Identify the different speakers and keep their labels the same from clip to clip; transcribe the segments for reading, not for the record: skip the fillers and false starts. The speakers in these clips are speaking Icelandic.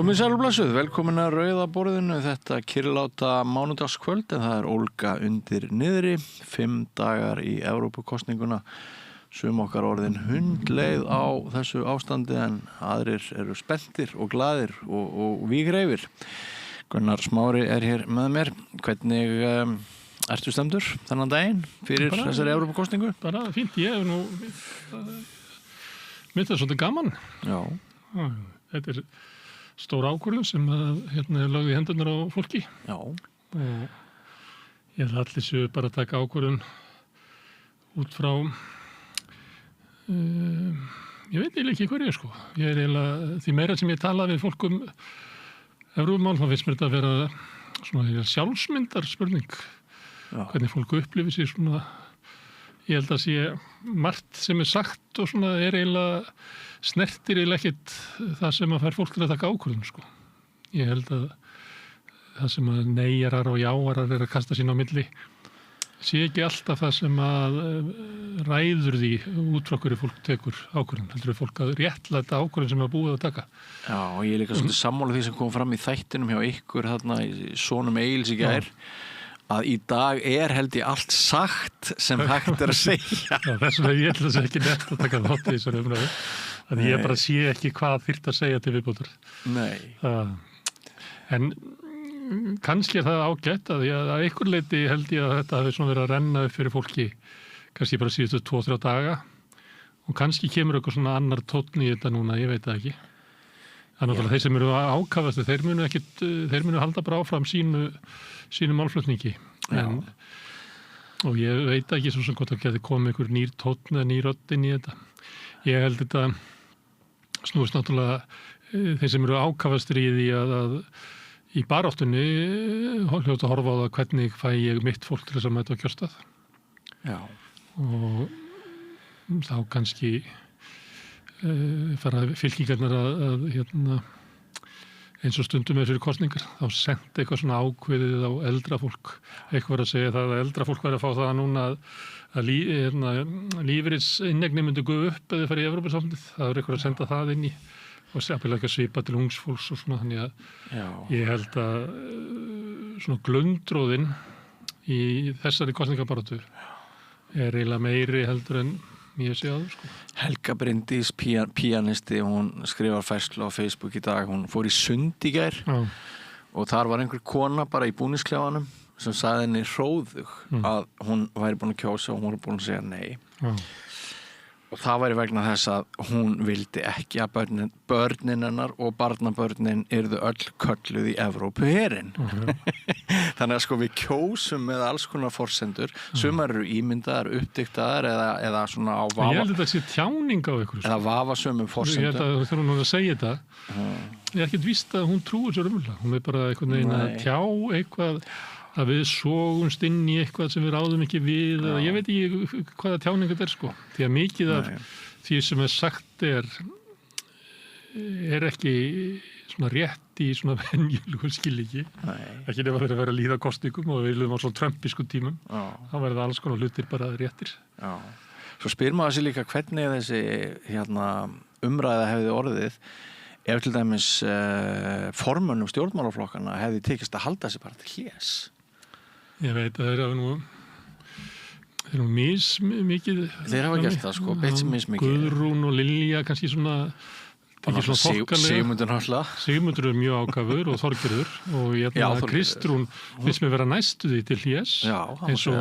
Speaker 1: Komið sæl og blessuð, velkomin að Rauða borðinu þetta kyrrláta mánudagskvöld en það Olga undir niðri 5 dagar í Evrópukosninguna sum okkar orðin hundleið á þessu ástandi en aðrir eru spenntir og glaðir og vígreifir. Gunnar Smári hér með mér. Hvernig ertu stemdur þennan daginn fyrir þessari Evrópukosningu?
Speaker 2: Bara fínt, ég hef nú mitt svolítið gaman.
Speaker 1: Já.
Speaker 2: Þetta stór ákvörðun sem er lögð í hendurnar á fólki.
Speaker 1: Já.
Speaker 2: Og ég held allir séu bara að taka ákvörðun út frá ég veit eiginlega ekki hverju sko. Ég eiginlega, því meira sem ég tala við fólk Evrópumál, þá finnst mér þetta að vera svona sjálfsmyndar spurning.
Speaker 1: Já.
Speaker 2: Hvernig fólk upplifir sig svona. Ég held að sé margt sem sagt og svona eiginlega snertir eiginlega ekkert það sem að fær fólk til að taka ákvörðun sko. Ég held að það sem að neyjarar og jáarar að kasta sín á milli sé ekki alltaf það sem að ræður því út frá hverju fólk tekur ákvörðun. Heldur fólk að réttlæta ákvörðun sem er búið að taka.
Speaker 1: Já, og ég líka svolítið sammála því sem kom fram í þættinum hjá ykkur þarna í Sonum Egils í gær. Að í dag held ég allt sagt sem hægt að segja.
Speaker 2: Já, þess vegna ég ætla að segja ekki nett að taka þátt í þessari umræðu. Þannig ég bara sé ekki hvað þyrft að segja til viðbótar.
Speaker 1: Nei.
Speaker 2: En kannski það ágætt að einhver leyti held ég að þetta hafi svona verið að renna upp fyrir fólki kannski bara síðustu 2-3 daga og kannski kemur eitthvað svona annar tónn í þetta núna, ég veit það ekki. Þannig að þeir sem eru ákafastu, þeir munu halda bara áfram sínu málflutningi. Og ég veit ekki svo sem hvort það geti komið einhver nýr tónn eða nýr rödd inn í þetta. Ég held þetta snúist náttúrulega þeir sem eru ákafastir í því að í baráttunni hljóta að horfa á það hvernig fæ ég mitt fólk til þess að mæta á kjörstað.
Speaker 1: Já.
Speaker 2: Og þá kannski fara fylkingarnar að eins og stundum fyrir kosningar þá sendi eitthvað svona ákveðið á eldra fólk eitthvað var að segja það að eldra fólk væri að fá það núna að lífeyrisinneignin myndi guða upp eða fara í Evrópusambandið, það er eitthvað að senda það inn í og sérlega ekki að svipa til ungsfólks og svona þannig að ég held að svona glundróðin í þessari kosningabaráttu eiginlega meiri heldur en ég sé áður sko.
Speaker 1: Helga Bryndís, píanisti, hún skrifar færslu á Facebook í dag, hún fór í sund í gær og þar var einhver kona bara í búningsklefanum sem sagði henni hróðug að hún væri búin að kjósa og hún var búin að segja nei. Og það væri vegna þess að hún vildi ekki að börnin hennar og barnabörnin yrðu öll kölluð í Evrópuherinn. Þannig að sko við kjósum með alls konar forsendur, sumar eru ímyndaðar, uppdiktaðar eða svona á vafa.
Speaker 2: Ég held að þetta sé tjáning á ykkur.
Speaker 1: Eða vafasömum forsendum.
Speaker 2: Ég held að þegar hún að segja þetta, ég ekkert víst að hún trúir svo raunverulega. Hún bara einhvern veginn að tjá eitthvað að við sógumst inn í eitthvað sem við ráðum ekki við eða ég veit ekki hvaða tjáning þetta sko. Því að mikið af því sem sagt ekki svona rétt í svona venjulegu skilningi. Ekki nema þegar að vera að líða kosningum og við lifum á svona trumpisku tímum. Þá verða alls konar hlutir bara réttir.
Speaker 1: Já. Svo spyr maður sig líka hvernig þessi umræða hefði orðið ef til dæmis formönnum stjórnmálaflokkana hefði tekist að halda sig bara til hlés.
Speaker 2: Ég veit að þeir hafa mismikið.
Speaker 1: Þeir hafa gert það sko, beitt sem mismikið.
Speaker 2: Guðrún og Lilja kannski svona
Speaker 1: Sigmundur náttúrulega.
Speaker 2: Sigmundur er mjög ákafur og Þorgerður og Kristrún finnst mér vera næstu því til hlés.
Speaker 1: Já,
Speaker 2: eins og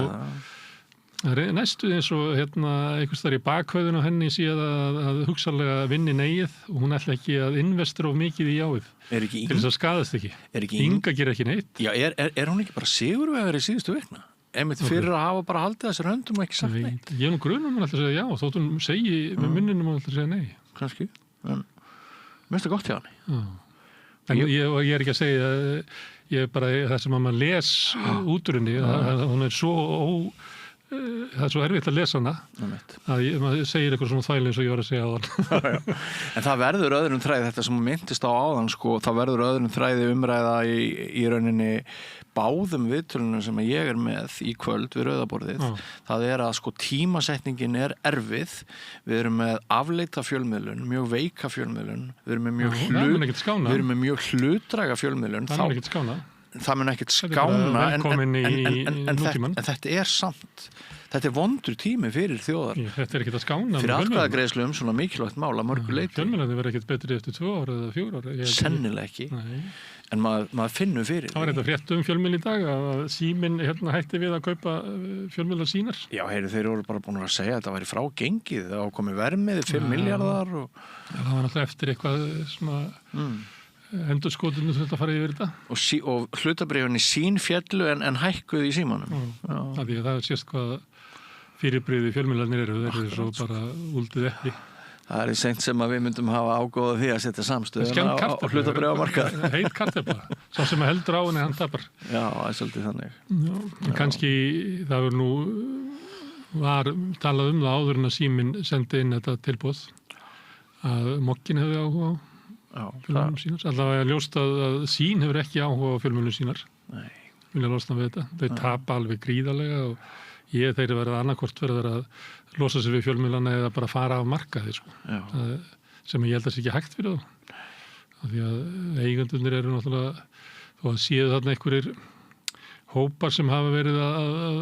Speaker 2: næstu eins og einhvers þar í bakhauðun á henni síðan að hugsanlega vinni neyið og hún ætla ekki að investera of mikið í jáið til þess að skaðast ekki. Inga gerir ekki neitt.
Speaker 1: Já, er hún ekki bara sigurvegari í síðustu vikna? Einmitt fyrir að hafa bara haldið þessar höndum og ekki sagt neitt.
Speaker 2: Ég nú grunum hún alltaf að segja já, þótt hún segi með munninum hún alltaf að segja nei.
Speaker 1: Kannski, en mér finnst það gott hjá henni.
Speaker 2: En ég er ekki að segja, ég er bara það sem að maður les út úr henni, að hún er svo það er svo erfitt að lesa hana að maður segir eitthvað svona þvæli eins og ég var að segja á hann.
Speaker 1: En það verður öðrum þræði, þetta sem myndist á áðan sko, það verður öðrum þræði umræða í rauninni báðum viðtölunum sem ég með í kvöld við Rauðaborðið, það að sko tímasetningin erfið, við erum með afleita fjölmiðlun, mjög veika fjölmiðlun, við erum með mjög hlutdræga fjölmiðlun, það mun ekkert skána en þetta samt, þetta vondur tími fyrir þjóðar.
Speaker 2: Þetta ekkert að skána.
Speaker 1: Fyrir atkvæðagreiðslu svona mikilvægt mál að mörgu leyti.
Speaker 2: Fjölmiðlarnir verða ekkert betri eftir 2 ár eða 4 ár.
Speaker 1: Sennilega ekki. Nei. En maður finnur fyrir.
Speaker 2: Það var þetta frétt fjöllmiðl í dag að Síminn hætti við að kaupa fjölmiðlar sínar.
Speaker 1: Já, þeir voru bara búin að segja að þetta væri frágengið, það komið verðmiði 5 milljarðar og... Það
Speaker 2: var náttúrulega eftir eitthvað svona... endurskotinu þetta farið yfir þetta
Speaker 1: og hlutabréfunni sín fjallu en hækkuð í Símanum
Speaker 2: því að það sést hvað fyrirbrigði fjölmiðlarnir eru, þeir eru svo bara úldið epli.
Speaker 1: Það seint sem að við myndum hafa ágóða því að setja samstöðuna á hlutabréfamarkað.
Speaker 2: Heit kartefla, sá sem að heldur á henni hann tapar.
Speaker 1: Já, það svolítið þannig.
Speaker 2: Já. Kannski það var talað það áður en að Síminn sendi inn þetta tilboð að Mokkin hefði áhuga á fjölmiðlum sínar. Allavega ljóst að Sín hefur ekki áhuga á fjölmiðlum sínar. Nei. Vilja losna við þetta. Þau tapa alveg gríðarlega og þeir verða annarkvort verður að losa sig við fjölmiðlana eða bara fara af markaði sko. Sem ég held að sé ekki hægt fyrir þá. Því að eigendurnir eru náttúrulega þó að séu þarna einhverjir hópar sem hafa verið að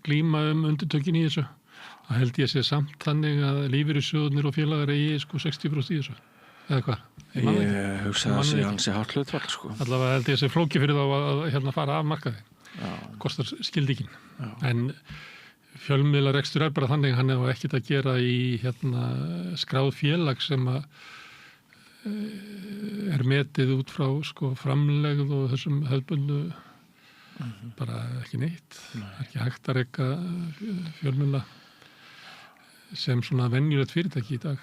Speaker 2: glíma undirtökin í þessu. Það held ég sé samt þannig að lífeyrissjóðirnir og félagar eigi sko 60% í þessu. Eða hvað?
Speaker 1: Ég hugsa að það sé hátt hlutfall sko.
Speaker 2: Allavega held ég sé flóki fyrir þá að fara af markaði. Kostar skildingin. En fjölmiðlarekstur bara þannig hann hefur ekkert að gera í skráð félag sem að metið út frá sko framlegð og þessum hefðbundu bara ekki neitt. Það ekki hægt að reka fjölmiðla sem svona venjulegt fyrirtæki í dag.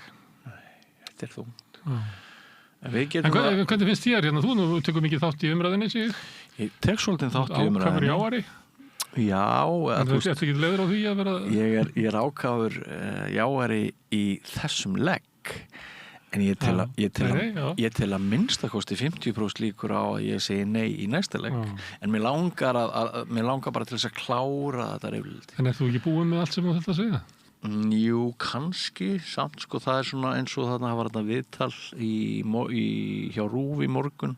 Speaker 1: Þetta þungt.
Speaker 2: En hvernig finnst þér þú tekur mikið þátt í umræðinni sig?
Speaker 1: Ég tek svolítið þátt í umræðinni.
Speaker 2: Ákafur jáari?
Speaker 1: Já.
Speaker 2: En þú ert ekki leiður á því að vera...
Speaker 1: Ég ákafur jáari í þessum legg en ég tel að minnstakosti 50% líkur á að ég segi nei í næsta legg en mér langar bara til þess að klára þetta reyflildi.
Speaker 2: En þú ekki búin með allt sem þú þetta segja?
Speaker 1: Jú, kannski samt sko, það svona eins og þarna var þetta viðtal hjá RÚV í morgun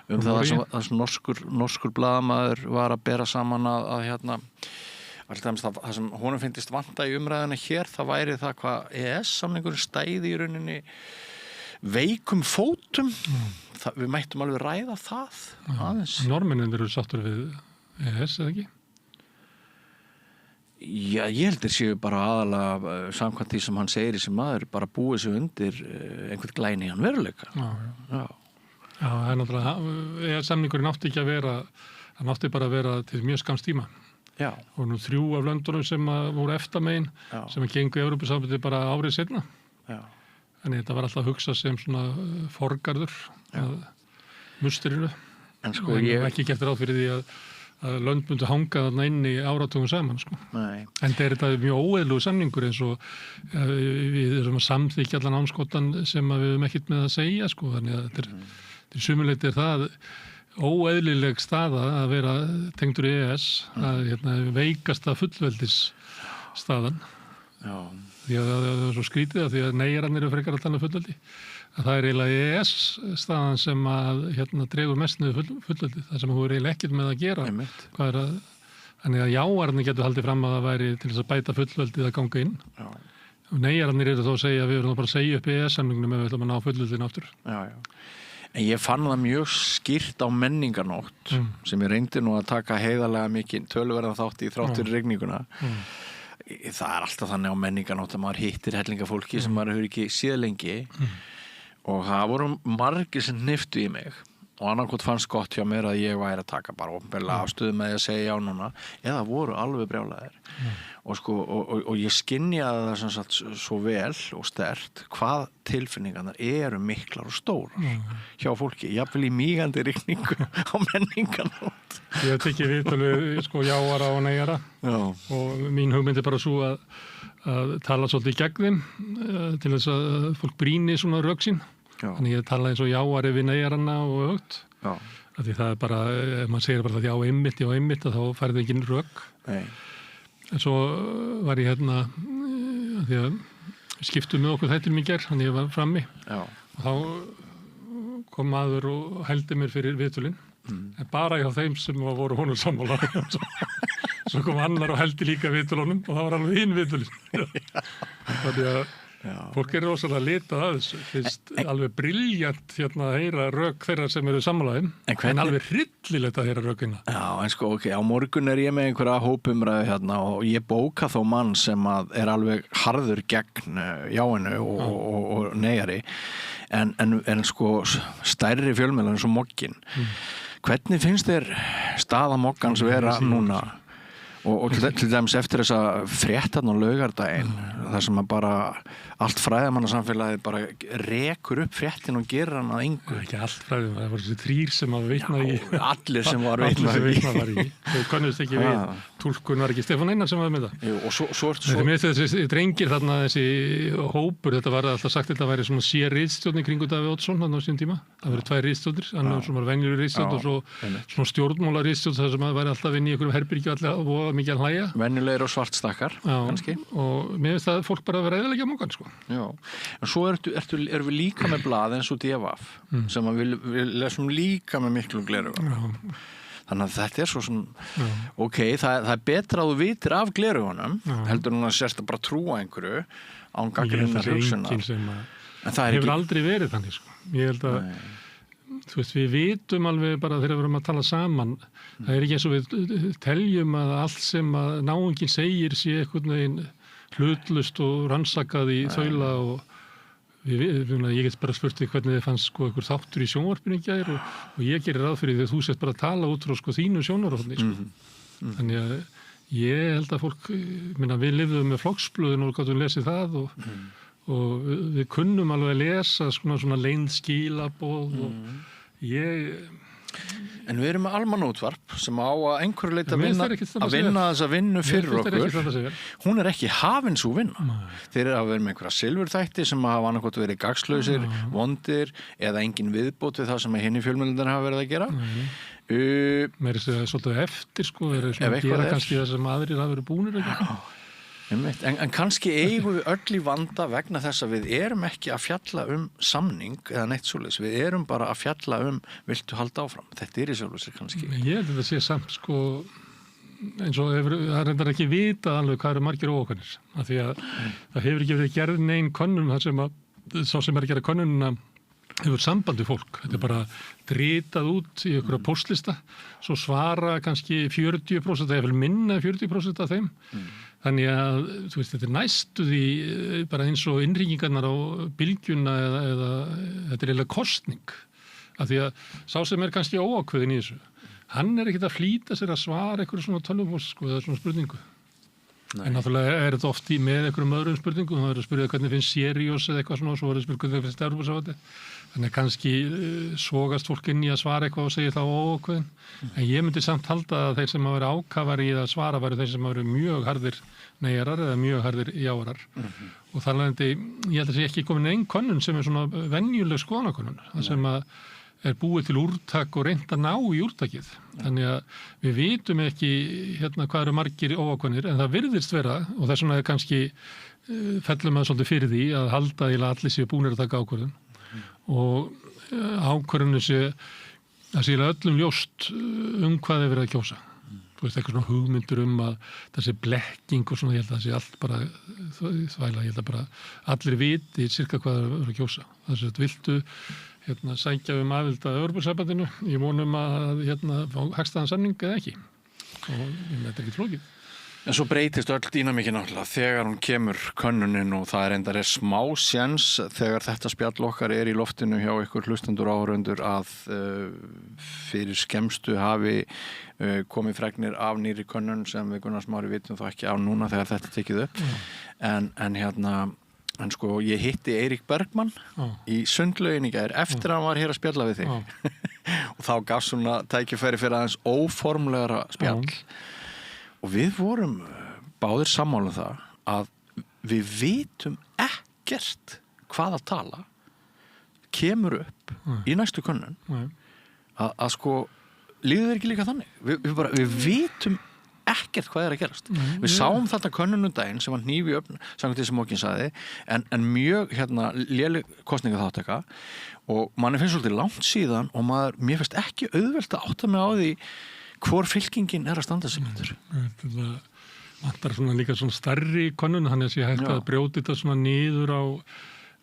Speaker 1: það sem norskur blaðamaður var að bera saman að það sem honum finnist vanta í umræðina hér, það væri það hvað EES-samningurinn stæði í rauninni veikum fótum við mættum alveg ræða það aðeins.
Speaker 2: Norðmennirnir eru sáttur við EES, eða ekki?
Speaker 1: Já, ég heldur séu bara aðalega samkvæmt því sem hann segir í sem maður bara búið sig undir einhvern glænigan veruleika. Já,
Speaker 2: það náttúrulega samningurinn átti ekki að vera hann átti bara að vera til mjög skamms tíma.
Speaker 1: Já.
Speaker 2: Og nú 3 af löndunum sem voru EFTA-megin sem gengu í Evrópusambandið bara árið seinna. Já. En þetta var alltaf að hugsa sem svona forgarður að musterinu. En sko ekki gert ráð fyrir því að lönd myndu hanga þarna inn í áratugum saman sko.
Speaker 1: Nei.
Speaker 2: En þetta mjög óeðlugur samningur eins og við erum að samþykja allan ánskotan sem við höfum ekkert með að segja sko. Þannig að til sumuleyti það óeðlileg staða að vera tengdur í EES að veikasta fullveldis staðan. Já. Því að það er svo skrítið að því að neyjararnir eru frekar að tala fullveldi. Að það eiginlega EES-staðan sem að dregur mest niður fullveldi, það sem þú eiginlega ekkert með að gera. Þannig að jáararnir getur haldið fram að það væri til þess að bæta fullveldið að ganga inn. Já. Og neyjararnir eru þá að segja að við verðum bara að segja upp EES-samningnum ef við ætlum að ná fullveldin aftur. Já.
Speaker 1: En ég fann það mjög skýrt á menningarnótt sem ég reyndi nú að taka heiðarlega mikið töluverðan þátt í þráttur rigninguna. Það alltaf þannig á menningarnótt að maður hittir hellingafólki sem maður hefur ekki séð lengi og það voru margir sem hniftu í mig og annarkot fannst gott hjá mér að ég væri að taka bara opinberlega afstöðu með því að segja já núna eða voru alveg brjálæðir og ég skynjaði það sem sagt svo vel og sterkt hvað tilfinningarnar eru miklar og stórar hjá fólki, jafnvel í mígandi rigningu á menningarnótt.
Speaker 2: Ég hef tekið viðtalið sko jáara og neyjara og mín hugmynd bara svo að tala svolítið gegn þeim til þess að fólk brýni svona rök sín. Þannig ég tala eins og jáari við neyjarana og ögt Því það bara, ef maður segir bara já einmitt, þá færði engin rök.
Speaker 1: Nei.
Speaker 2: En svo var ég því að skiptum með okkur þættinum í gerð, þannig ég var frammi.
Speaker 1: Já.
Speaker 2: Og þá kom maður og hældi mér fyrir viðtölin, en bara hjá þeim sem voru honum sammála. Svo kom annar og hældi líka viðtölunum og það var alveg hinn viðtölin. Þannig að fólk rosalega litað að þessu. Fyrst alveg brilljant að heyra rök þeirra sem eru sammálaðin, en alveg hryllilegt að heyra rökina.
Speaker 1: Já, en sko, á morgun ég með einhverja hópumræðu og ég bóka þó mann sem er alveg harður gegn jáinu og neyjari, en sko stærri fjölmiðlar eins og Mogginn. Hvernig finnst þér staða Moggans vera núna? Og til dæmis eftir þessa fréttan og laugardaginn, þar sem að bara allt fræðamannasamfélagið bara rekur upp fréttin og gerir hann að engu.
Speaker 2: Ekki allt fræðamann, það voru þessi 3 sem var vitnað í.
Speaker 1: Allir sem var vitnað
Speaker 2: í. Þau konnuðust ekki við. Túlkun var ekki Stefán Einar sem var með það.
Speaker 1: Og svo
Speaker 2: þetta með þessi drengir þarna, þessi hópur, þetta var alltaf sagt þetta væri svona sér ritstjórn í kringu Davíð Oddsson þarna á sín tíma. Það verið 2 ritstjórnir, annar sem var venjuleg ritstjórn og svo svona stjórnmála ritstjórn þar sem að væri alltaf inn í einhverjum herbergi og mikið að hlæja.
Speaker 1: Venjulegir og svartstakkar, kannski.
Speaker 2: Og mér finnst það fólk bara að vera eðilegja Moggann, sko.
Speaker 1: Já, en svo erum við líka með blað eins og DFF, sem við lesum líka með miklu glerauga. Þannig að þetta svo svona, ok, það betra að þú vitir af gleraugunum, heldur hún að sérst að bara trúa einhverju án gagnrýninnar hugsunar. En það
Speaker 2: hefur aldrei verið þannig, sko. Ég held að þú veist, við vitum alveg bara þegar við erum að tala saman, það ekki eins og við teljum að allt sem að náunginn segir sé einhvern veginn hlutlust og rannsakað í þaula og ég get bara spurt því hvernig þið fannst sko einhver þáttur í sjónvarpinu í gær og ég gerir ráð fyrir því að þú sést bara að tala út frá sko þínu sjónarhorni sko. Þannig að ég held að fólk, við lifðum með flokksblöðin og gátum lesið það og við kunnum alveg að lesa svona leynd skilaboð og
Speaker 1: En við erum með almannaútvarp sem á að einhverju leyti að vinna þessa vinnu fyrir okkur. Hún ekki hafin sú vinna. Þeir að vera með einhverja silfurþætti sem hafa annarkot verið gagslausir, vondir eða engin viðbót við það sem hinni fjölmiðlarnir hafa verið að gera.
Speaker 2: Mér svolítið eftir sko, þeir gera kannski það sem aðrir hafa verið búnir að gera.
Speaker 1: En kannski eigum við öll í vanda vegna þess að við erum ekki að fjalla samning eða neitt svoleiðis. Við erum bara að fjalla viltu halda áfram. Þetta í sjálfu sér kannski.
Speaker 2: Ég held að það sé samt sko eins og það reyndar ekki vitað alveg hvað eru margir óákvæmir. Af því að það hefur ekki verið gerð nein könnun þar sem að sá sem að gera könnunina hefur samband við fólk. Þetta bara dritað út í einhverja póstlista, svo svara kannski 40% eða minna 40% af þeim. Þannig að, þú veist, þetta næstu því bara eins og innringingarnar á bylgjuna eða þetta eiginlega kosning. Af því að sá sem kannski óákveðin í þessu, hann ekkert að flýta sér að svara einhverju svona tölvupóst, sko, eða svona spurningu. Nei. En náttúrulega þetta oft með einhverjum öðrum spurningum, það að spyrja hvernig finnst Sirius eða eitthvað svona, og svo spyrja hvernig finnst Evrópussambandið. Þannig að kannski sogast fólk inn í að svara eitthvað og segja þá óákveðin. En ég myndi samt halda að þeir sem hafa verið ákafar í að svara væru þeir sem hafa verið mjög harðir neyjarar eða mjög harðir jáarar. Og þar alveg, ég held að sé ekki komin einn könnun sem svona venjuleg skoðanakönnun, það sem að búið til úrtak og reynt að ná í úrtakið. Þannig að við vitum ekki hvað eru margir óákveðnir, en það virðist vera, og þess vegna kannski fellum að svolítið fyrir því að halda í að allir séu búnir að taka ákvörðun og ákvörðunum sé öllum ljóst hvað þeir verið að kjósa. Þú veist, eitthvað svona hugmyndur að það sé blekking og svona, ég held að það sé allt bara þvæla, ég held að bara allir viti cirka hvað þeir verið að kjósa. Þess að viltu sækja aðild að Evrópusambandinu, ég vonum að fá hagstæðan samning eða ekki. Og þetta ekki flókið.
Speaker 1: En svo breytist öll dýnamíkin náttúrulega þegar hún kemur könnunin og það reyndar smá séns þegar þetta spjall okkar í loftinu hjá ykkur hlustendur áhorfendur að fyrir skemmstu hafi komið fregnir af nýrri könnun sem við Gunnar Smári vitum þá ekki af núna þegar þetta tekið upp. En sko ég hitti Eirík Bergmann í Sundlauginni í gær eftir að hann var hér að spjalla við þig. Og þá gaf svona tækifæri fyrir aðeins óformlegra spjall. Og við vorum báðir sammála það að við vitum ekkert hvað að tala kemur upp í næstu könnun að sko líður þeir ekki líka þannig við vitum ekkert hvað að gerast við sáum þetta könnunum daginn sem var hníf í öfn samkvæmt því sem Mókin sagði en mjög léleg kosningaþátttaka og manni finnst svolítið langt síðan og mér finnst ekki auðvelt að átta mig á því hvor fylkingin að standa sig undir
Speaker 2: þetta vantar svona líka svona stærri könnun þannig að sé hægt að brjóta þetta svona niður á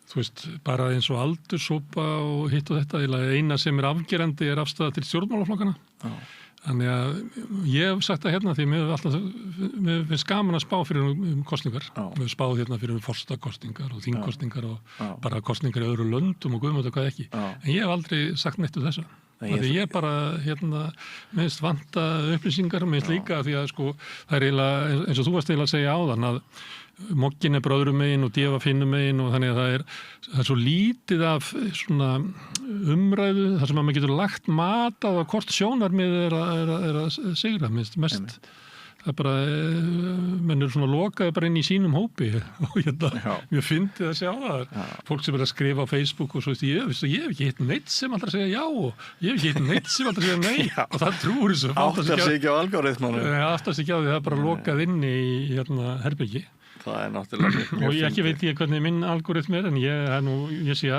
Speaker 2: þú veist, bara eins og aldurshópa og hitt og þetta eina sem afgerandi afstaða til stjórnmálaflokkana Þannig að ég hef sagt það hérna því mér finnst gaman að spá fyrir kostningar. Við hef spáð hérna fyrir forsetakostningar og þingkostningar og bara kostningar í öðru löndum og guðmöld og hvað ekki. En ég hef aldrei sagt neitt um þessa. Því ég bara minnst vanta upplýsingar minnst líka því að sko það eiginlega eins og þú varst eiginlega að segja áðan að Moggin bara öðrum megin og Deva finnum megin og þannig að það er svo lítið af svona umræðu þar sem að maður getur lagt mat á að hvort sjónarmið er að sigra mest. Það er bara, menn eru svona lokaði bara inn í sínum hópi og ég fyndi að sjá það. Fólk sem er að skrifa á Facebook og svo veist ég hef ekki hitt neitt sem alltaf segja já og ég hef ekki hitt neitt sem alltaf segja nei og það trúur þessu.
Speaker 1: Áttar sig ekki á algoritmanum.
Speaker 2: Áttar sig ekki á því það er bara lokað inn í herbyggi.
Speaker 1: Það er náttúrulega
Speaker 2: og ég ekki veit ég hvernig minn algoritmi er en ég sé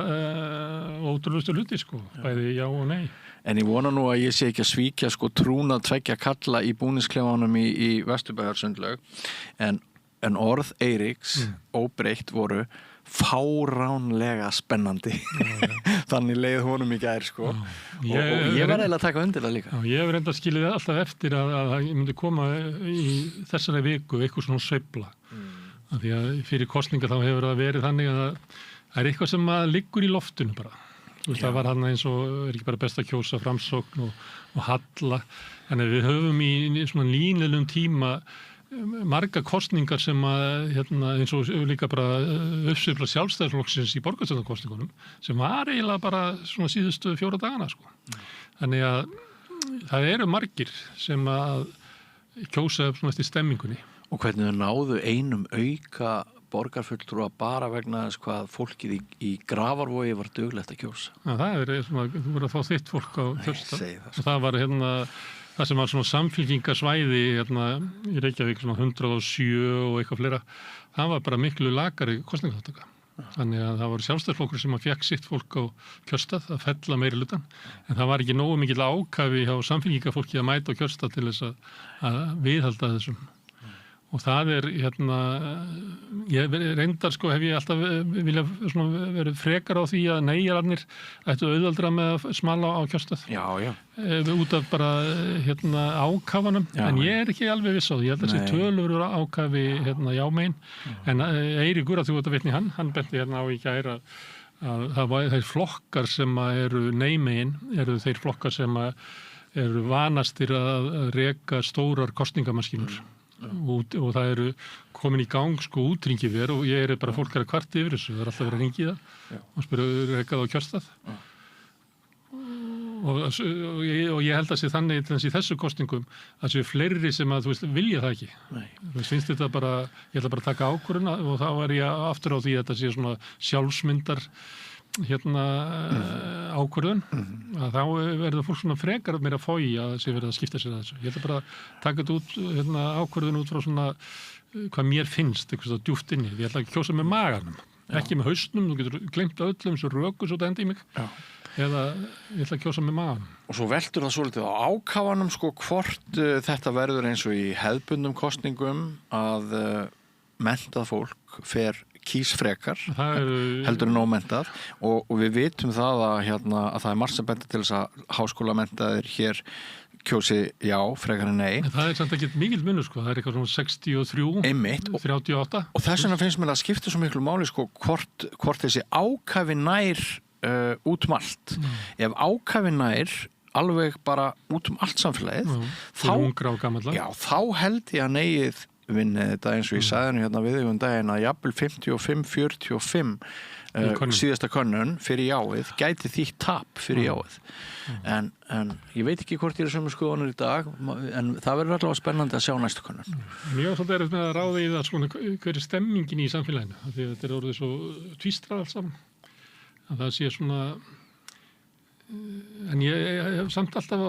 Speaker 2: ótrúlustu hluti sko, bæði já og nei.
Speaker 1: En ég vona nú að ég sé ekki að svíkja sko trúna tveggja kalla í búningsklefanum í Vesturbæjarsundlaug en orð Eiríks óbreytt voru fáránlega spennandi þannig leið honum í gær sko og ég var eiginlega að taka undir það líka
Speaker 2: ég hef reynda skilið alltaf eftir að ég myndi koma í þessari viku eitthvað svona sveifla því að fyrir kosninga þá hefur það verið þannig að það er eitthvað sem liggur í loftinu bara það var hann eins og er ekki bara best að kjósa Framsókn og Halla þannig við höfum í svona línulegum tíma marga kosningar sem eins og líka bara uppsveifla sjálfstæðisflokksins í borgarstjórnarkosningunum sem var eiginlega bara svona síðustu 4 dagana sko. Þannig að það eru margir sem að kjósa svona eftir stemmingunni.
Speaker 1: Og hvernig þau náðu einum auka borgarfulltrúa bara vegna þess hvað fólkið í Grafarvogi var duglegt að kjósa.
Speaker 2: Það er svona, þú voru að fá þitt fólk á kjörstað og það var það sem var svona samfylkingasvæði í Reykjavík svona 107 og eitthvað fleira, það var bara miklu lakari kosningaþátttaka. Þannig að það voru sjálfstæðisflokkur sem að fékk sitt fólk á kjörstað að fella meiri hlutann, en það var ekki nógu mikill ákafi hjá samfylkingafólki að mæta á kjörstað til þess að viðhalda þessum. Og það er ég reyndar sko hef ég alltaf viljað verið frekar á því að neyjararnir ættu auðveldra með að smala á kjörstað.
Speaker 1: Já.
Speaker 2: Út af bara ákafanum, en ég er ekki alveg viss á því. Ég held að þessi tölur ákafi jámein, en Eiríkur að þú ert að vitni hann benti á í gær að það var þeir flokkar sem eru neymegin, eru þeir flokkar sem eru vanastir að reka stórar kosningamaskínur. Og það eru komin í gang sko útringiver og ég bara fólk að kvarta yfir þessu, það er alltaf verið að ringi það og spyrja rekað á kjörstað og ég held að sé þannig í þessu kosningum að séu fleiri sem að þú veist vilja það ekki þú finnst þetta bara, ég ætla bara að taka ákvörðuna og þá er ég aftur á því að þetta sé svona sjálfsmyndar ákvörðun að þá verður fólk svona frekar meira fói að sé verið að skipta sér að þessu. Ég ætla bara að taka þetta út ákvörðun út frá svona hvað mér finnst, eitthvað djúpt inni. Ég ætla að kjósa með maganum, ekki með hausnum, þú getur gleymt öllum svo röku svo þetta endi í mig. Eða ég ætla að kjósa með maganum. Og
Speaker 1: svo veltur það svolítið á ákafanum sko hvort þetta verður eins og í hefðbundum kosningum að menntað fólk fer kýs frekar heldur en ómentað og við vitum það að það er margt sem bendir til þess að háskólamenntaðir hér kjósi já frekar en nei.
Speaker 2: En það er samt ekki mikil munur sko, það er eitthvað svona 63
Speaker 1: einmitt,
Speaker 2: 38
Speaker 1: og þess vegna finnst mér að skipta svo miklu máli sko hvort þessi ákafi nær út allt. Ef ákafi nær alveg bara út allt samfélagið þá held ég að neyið vinnið þetta eins og ég sagði hérna við daginn að jafnvel 55-45 síðasta könnun fyrir jáið gæti þýtt tap fyrir jáið en ég veit ekki hvort ég sömu skoðanir í dag en það verður allavega spennandi að sjá næstu könnun.
Speaker 2: Mjög svolítið er með að ráða í það svona hver er stemmingin í samfélaginu því að þetta er orðið svo tvístrað alls saman að það sé svona en ég hef samt alltaf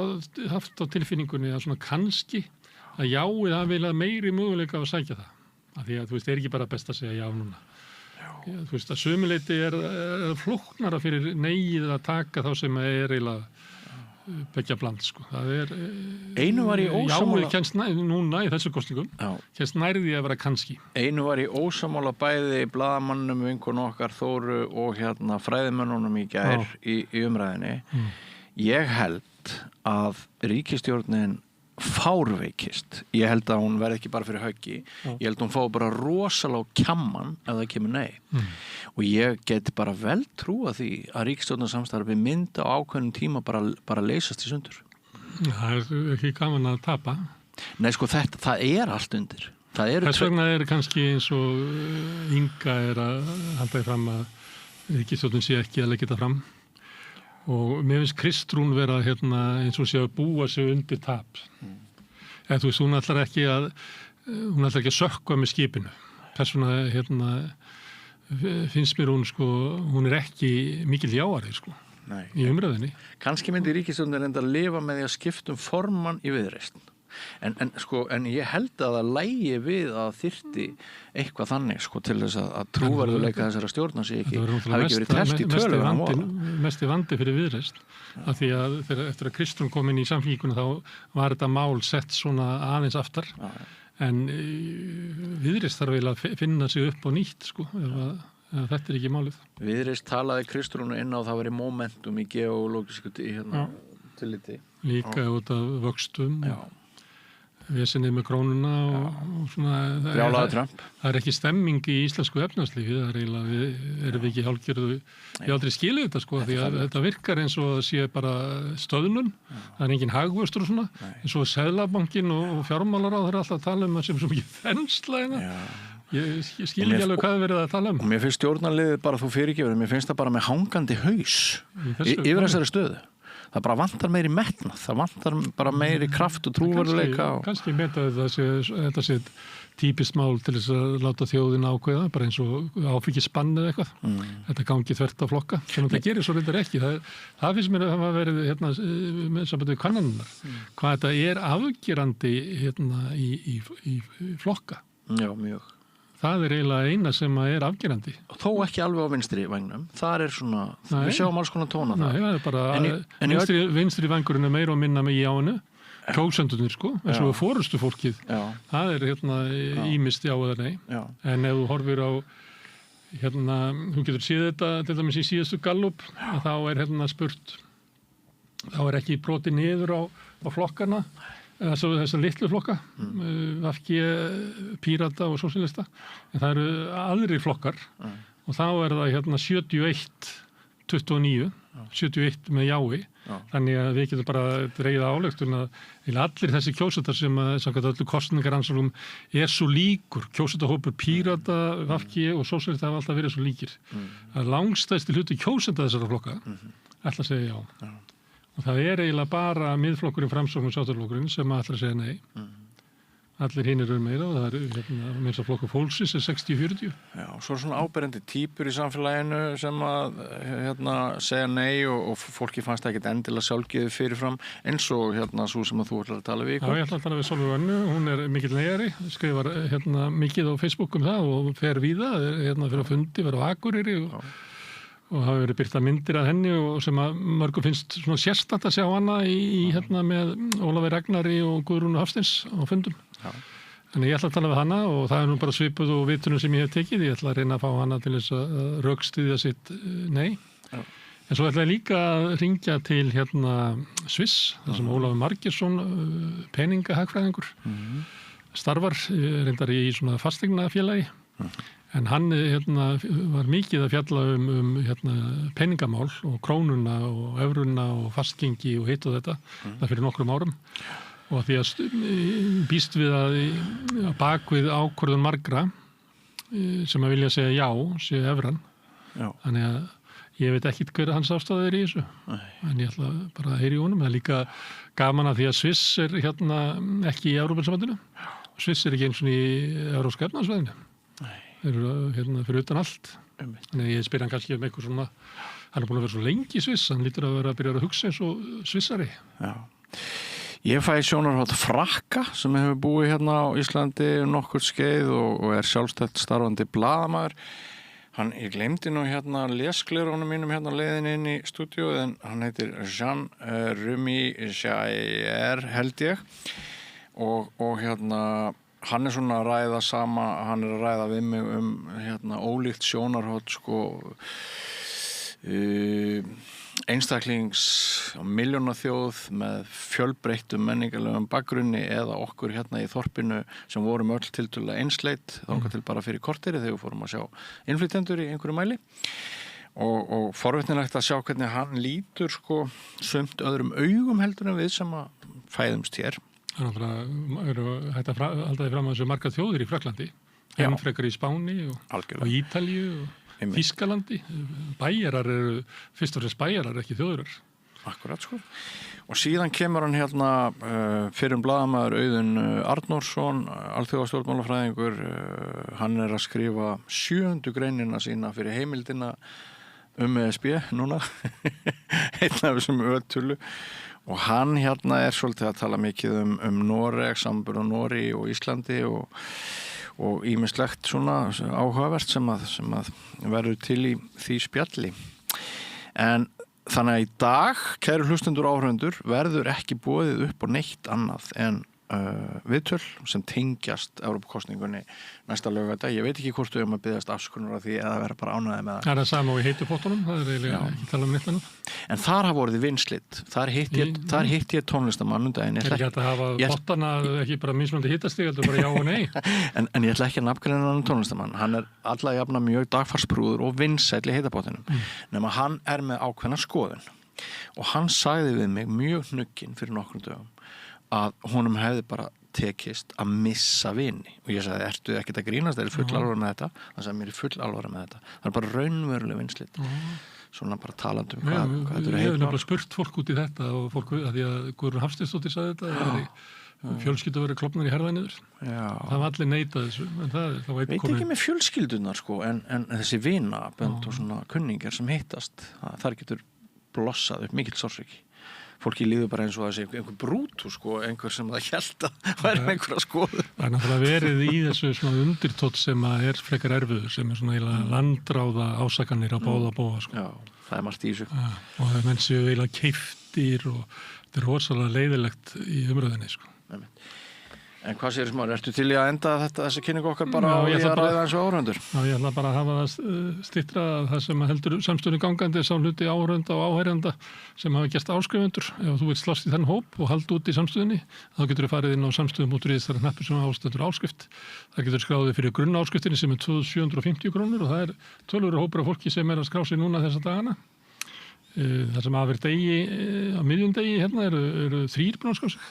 Speaker 2: haft á tilfinningunni að svona kannski að jáið hafi viljað meiri möguleika að sækja það. Af því að, þú veist, er ekki bara best að segja já núna. Já, þú veist, að sömuleyti er flóknara fyrir neyið að taka þá sem er eiginlega beggja bland, sko. Það er
Speaker 1: Einu var í ósammála
Speaker 2: jáið kennst núna í þessu kosningum, kennst nærði að vera kannski.
Speaker 1: Einu var í ósammála bæði blaðamannum, vinkun okkar Þóru og fræðimönnunum í gær í umræðinni. Ég held að ríkisstjórnin fárveikist. Ég held að hún verði ekki bara fyrir höggi. Ég held að hún fái bara rosalega á kjamman ef það kemur nei. Og ég geti bara vel trúa því að ríkisstjórnarsamstarfi mynda á ákveðnum tíma bara leysast í sundur.
Speaker 2: Það er ekki gaman að tapa.
Speaker 1: Nei, sko, það er allt undir.
Speaker 2: Þess vegna er kannski eins og Inga er að halda í fram að ríkisstjórnin sé ekki að leggja þetta fram. Og mér finnst Kristrún vera eins og sé að búa sig undir tap. Eða þú veist, hún ætlar ekki að sökkva með skipinu. Þess vegna finnst mér hún er ekki mikil jáari, sko, í umræðinni.
Speaker 1: Kannski myndi ríkisstjórnin enda að lifa með því að skipta formann í Viðreisn. En ég held að það lægi við að þyrfti eitthvað þannig, sko, til þess að trúverðuleika þessara stjórna sé ekki hafi ekki verið teflt í tölu.
Speaker 2: Mesti vandi fyrir Viðreisn, af því að eftir að Kristrún kom inn í Samfylkinguna þá var þetta mál sett svona aðeins aftar. En Viðreisn þarf eiginlega að finna sig upp á nýtt, sko, ef þetta er ekki málið.
Speaker 1: Viðreisn talaði Kristrúnu inn á það verið momentum í geológisku tilliti.
Speaker 2: Líka út af vöxtum og vesenið með krónuna og svona.
Speaker 1: Brjálaði Trump.
Speaker 2: Það er ekki stemming í íslensku efnahagslífi. Það er eiginlega, erum við ekki hálfgerðu. Ég aldrei skilu þetta, sko, því að þetta virkar eins og það sé bara stöðnun. Það er engin hagvöxtur og svona. Eins og Seðlabankinn og fjármálaráð alltaf að tala sem svo mikið þensla hérna. Ég skil ekki alveg hvað verið að tala um.
Speaker 1: Mér finnst stjórnarliðið bara þú fyrirgefur, mér finnst það bara með hangandi haus yfir þessari stöðu. Það bara vantar meiri metnað, það vantar bara meiri kraft og trúverðuleika.
Speaker 2: Kannski meta þetta sé típist mál til þess að láta þjóðin ákveða, bara eins og áfengisbann eða eitthvað. Þetta gangi þvert á flokka, sem þetta gerir svo reyndar ekki. Það finnst mér að hafa verið með sambandi við kannanirnar. Hvað þetta er afgerandi í flokka.
Speaker 1: Já, mjög.
Speaker 2: Það er eiginlega eina sem er afgerandi.
Speaker 1: Þó ekki alveg á vinstri vægnum. Það er svona, við sjáum alls konar tóna það.
Speaker 2: Nei, það er bara, vinstri vængurinn er meira og minna með jáinu. Kjósendurnir, sko, eins og fórustu fólkið. Það er ýmist já eða nei. En ef þú horfir á, þú getur séð þetta, til dæmis í síðustu Gallup, þá er spurt, þá er ekki brotið niður á flokkana, þessar litlu flokka, VG, Pírata og Sósíalista, en það eru aðrir flokkar og þá er það 71-29, 71 með jái, þannig að við getum bara dregið álegtun að allir þessi kjósendur sem samkvæmt öllu kosningaransóknum er svo líkur, kjósendahópur Pírata, VG og Sósíalista hafa alltaf verið svo líkir. Það er langstæðsti hluti kjósenda þessara flokka, ætla að segja já. Og það er eiginlega bara miðflokkurinn, Framsókn og Sjálfstæðisflokkurinn sem ætlar að segja nei. Allir hinir eru meira og það er minnst að flokkur fólksins er 60-40. Já,
Speaker 1: svo er svona áberandi týpur í samfélaginu sem að segja nei og fólki fannst ekkert endilega sjálfgefið fyrirfram eins og svo sem að þú ætlar að tala við.
Speaker 2: Já, ég ætla að tala við Sólveig Önnu, hún er mikill neyjari, skrifar mikið á Facebook um það og fer víða, fyrir að fundi, vera á Akureyri og hafa verið byrta myndir að henni og sem að mörgum finnst svona sérstakt að sjá hana með Ólafi Ragnari og Guðrúnu Hafsteins á fundum. Þannig ég ætla að tala við hana og það er nú bara svipuð og vitunum sem ég hef tekið. Ég ætla að reyna að fá hana til þess að rökstyðja sitt nei. En svo ætla ég líka að ringja til Sviss, þar sem Ólafur Margeirsson, peningahagfræðingur, starfar reyndar í svona fasteignafélagi. En hann var mikið að fjalla um peningamál og krónuna og evruna og fastgengi og hitt og þetta það fyrir nokkrum árum og því að býst við að bakvið ákvörðun margra sem að vilja segja já, sé evran. Þannig að ég veit ekkit hver hans afstæða er í þessu. En ég ætla bara að heyra í honum. Það er líka gaman að því að Sviss er ekki í Evrópusambandinu. Sviss er ekki eins og í Evrópska efnahagssvæðinu. Þeir eru fyrir utan allt. Þannig ég spyr hann kannski um eitthvað svona hann búin að vera svo lengi í Sviss, hann lítur að vera að byrja að hugsa eins og Svissari.
Speaker 1: Já. Ég fæ sjónarhótt Frakka sem hefur búið hérna á Íslandi nokkur skeið og er sjálfstætt starfandi blaðamaður. Ég gleymdi nú hérna lesglerunum mínum hérna leiðin inn í stúdíóið en hann heitir Jean Remy Jair held ég og hérna hann er svona að ræða hann er að ræða við mig hérna ólíkt sjónarhótt sko einstaklings milljónaþjóð með fjölbreyttum menningarlegum bakgrunni eða okkur hérna í þorpinu sem vorum öll tiltölulega einsleit þangað til bara fyrir korteri þegar við fórum að sjá innflytjendur í einhverju mæli og forvitnilegt að sjá hvernig hann lítur sko sumt öðrum augum heldur en við sem að fæðumst hér.
Speaker 2: Það eru hægt að halda því fram að þessu margar þjóðir í Fraklandi, enn frekar í Spáni og Ítalíu og Þýskalandi. Bæjarar eru fyrst og fremst bæjarar, ekki þjóðurar.
Speaker 1: Akkurat sko. Og síðan kemur hann hérna fyrrum blaðamaður Auðun Arnórsson, alþjóðastjórnmálafræðingur. Hann er að skrifa 7. greinina sína fyrir heimildina ESB núna. Einn af þessum ötölu. Og hann hérna er svolítið að tala mikið um Noreg, samanburð á Noregi og Íslandi og ýmislegt svona áhugavert sem að verður til í því spjalli. En þannig að í dag, kæru hlustendur og áhorfendur, verður ekki boðið upp á neitt annað en viðtöl sem tengjast Evrópukosningunni næsta laugardag. Ég veit ekki hvort við að biðjast afsökunar á því eða vera bara ánægðir með það.
Speaker 2: Það er það sama og í heitu pottunum, það er eiginlega ekki tala neitt annað.
Speaker 1: En þar hafa orðið vinslit. Þar hitti ég tónlistamann daginn.
Speaker 2: Er ekki hægt að hafa pottana ekki bara mismunandi hittastig, heldur bara já og nei?
Speaker 1: en ég ætla ekki að nafngreina hann tónlistamann. Hann er alla jafna mjög dagfarsprúður og vinsæll í heitapottinum. Nema hann er með ákveðna skoðun. Og hann sagði við mig mjög hnugginn fyrir nokkrum dögum að honum hefði bara tekist að missa vini og ég sagði, ertu ekkert að grínast, er full alvara með þetta? Hann sagði, mér er full alvara með þetta. Það er bara raunveruleg vinslit. Svona bara talandi hvað þetta eru heitmál.
Speaker 2: Ég hef nefnilega spurt fólk út í þetta og fólk, að því að Guðrún Hafsteinsdóttir sagði þetta, fjölskyldu verið klofnar í herða niður. Það var allir neitað þessu.
Speaker 1: Veit ekki með fjölskyldunar sko, en þessi vinabönd og svona kunningar sem hittast, þar getur blossað upp mikill sársauki. Fólki líður bara eins og það sé einhver brútu sko, einhver sem það hélt að væri einhverja skoður.
Speaker 2: Það er náttúrulega verið í þessu svona undirtótt sem að er frekar erfiður, sem er svona landráða ásakanir á báða bóða sko.
Speaker 1: Já, það er margt í þessu.
Speaker 2: Og það er menn séu eiginlega keyptir og þetta er rosalega leiðilegt í umröðinni sko.
Speaker 1: En hvað segir Smári, ertu til í að enda þessi kynningu okkar bara á að ræða eins og áhorfendur?
Speaker 2: Já, ég ætla bara að hafa það styttra að það sem heldur samstöðunni gangandi er sá hluti áhorfenda og áheyrenda sem hafa gert áskrifundur. Ef þú vilt slast í þenn hóp og halda út í samstöðunni, þá getur þú farið inn á samstöðum.is, það er hnappur sem ástendur áskrift. Það getur skráðið fyrir grunnáskriftinni sem er 2.750 krónur og það er tölvöru hópur af fólki sem er að skrá sig núna þessa dagana. Það sem að vera degi, á miðjum degi hérna eru 3 búin að skrá sig.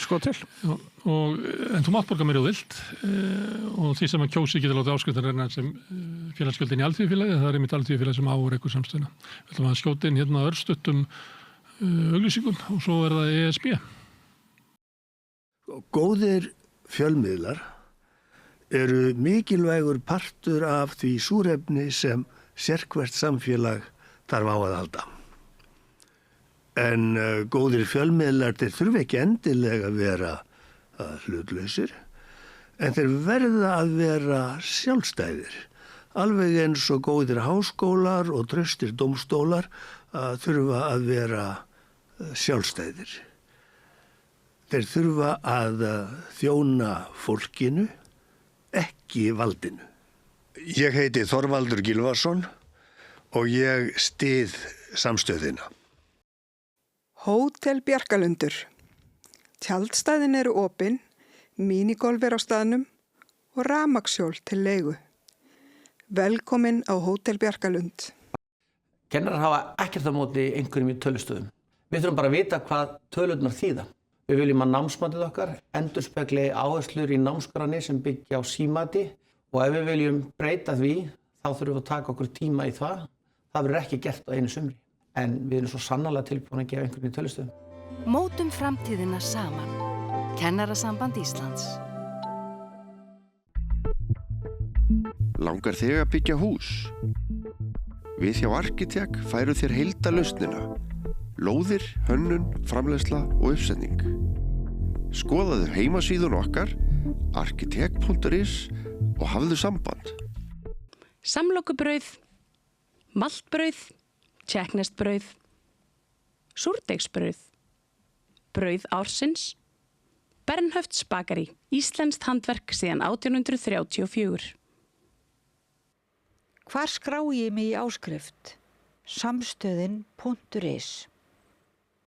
Speaker 1: Sko til.
Speaker 2: En þú mátt borga mér og vilt og því sem að kjósi getur látið áskriftar renna sem félagsgjöldin í Alþýðufélagi, það er einmitt Alþýðufélagi sem árekur samstöðuna. Við ætlum að skjóta inn hérna örstuttum auglýsingum og svo er það ESB.
Speaker 3: Góðir fjölmiðlar eru mikilvægur partur af því súrefni sem sérhvert samfélag þarf á að halda. En góðir fjölmiðlar þeir þurfa ekki endilega að vera hlutlausir, en þeir verða að vera sjálfstæðir. Alveg eins og góðir háskólar og traustir dómstólar þurfa að vera sjálfstæðir. Þeir þurfa að þjóna fólkinu, ekki valdinu. Ég heiti Þorvaldur Gylfason og ég styð samstöðina.
Speaker 4: Hótel Bjarkalundur. Tjaldstæðin eru opin, mínigolf er á staðnum og rafmagnshjól til leigu. Velkomin á Hótel Bjarkalund.
Speaker 5: Kennarar hafa ekkert á móti einhverjum í tölustöðum. Við þurfum bara að vita hvað tölurnar þýða. Við viljum að námsmatið okkar endurspegli áherslur í námskránni sem byggja á símati og ef við viljum breyta því þá þurfum við að taka okkur tíma í það. Það verður ekki gert á einu sumri. En við erum svo sannarlega tilbúin að gefa einhvern í tölustöðum.
Speaker 6: Mótum framtíðina saman. Kennarasamband Íslands.
Speaker 7: Langar þig að byggja hús? Við hjá Arkitek færu þér heildarlausnina. Lóðir, hönnun, framleiðsla og uppsetning. Skoðaðu heimasíðun okkar, arkitek.is og hafðu samband.
Speaker 8: Samlokubrauð, maltbrauð, tékkneskt-brauð, súrdeigsbrauð, brauð ársins, Bernhöfts bakari, íslenskt handverk síðan 1834.
Speaker 9: Hvar skrái ég mig í áskrift? Samstöðin.is